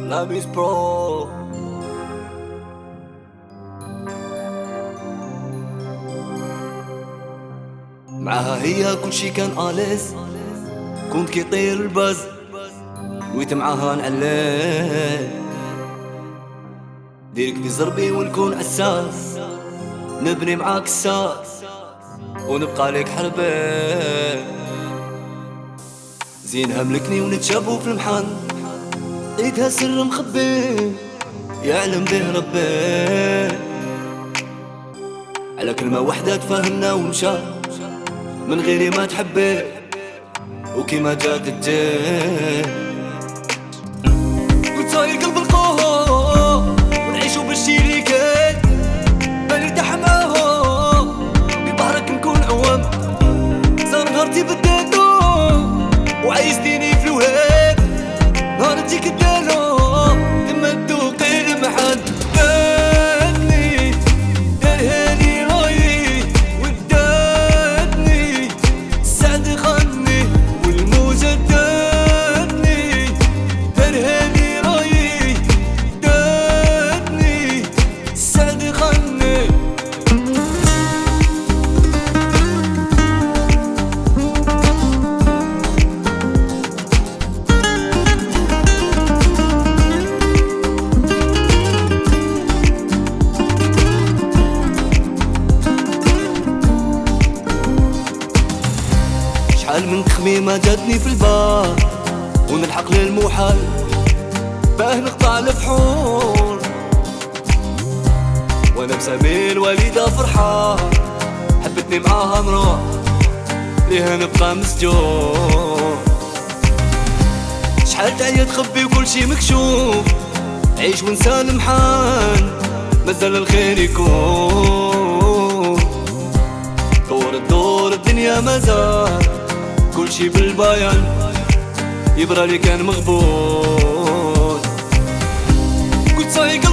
لابيس برو. معاها هي كلشي كان آليز، كنت كيطير الباز ويت معاها نعلي. ديرك في زربي ونكون عساس، نبني معاك الساس ونبقى لك حربي. زين هملكني ونتشابو في المحن، لقيتها سر مخبي يعلم به ربي. على كلمة وحدة تفهمنا ومشى، من غيري ما تحبي وكيما جات تجي. قلت صاير قلب القوة ونعيشو بالشريكات، بنرتاح معاهم ببحرك نكون عوام. صار نهارتي بديتو وعايزتيني في الوهاب، نهار تجيك الدالو كما تذوقي المحن. داتني دارهالي رايي وداتني السعد خاني والموجة داتني. دارهالي رايي داتني السعد خاني. شحال من تخميمة جاتني في البار ونلحق للمحال، باه نقطع البحور وانا بسامي الوالدة فرحان. حبتني معاها نروح ليها نبقى مسجون. شحال تعيا تخبي وكل شي مكشوف، عيش ونسى المحان مازال الخير يكون. دور الدور الدنيا مازال كل شي بالبيان، يبرى لي كان مغبون. قلت صايق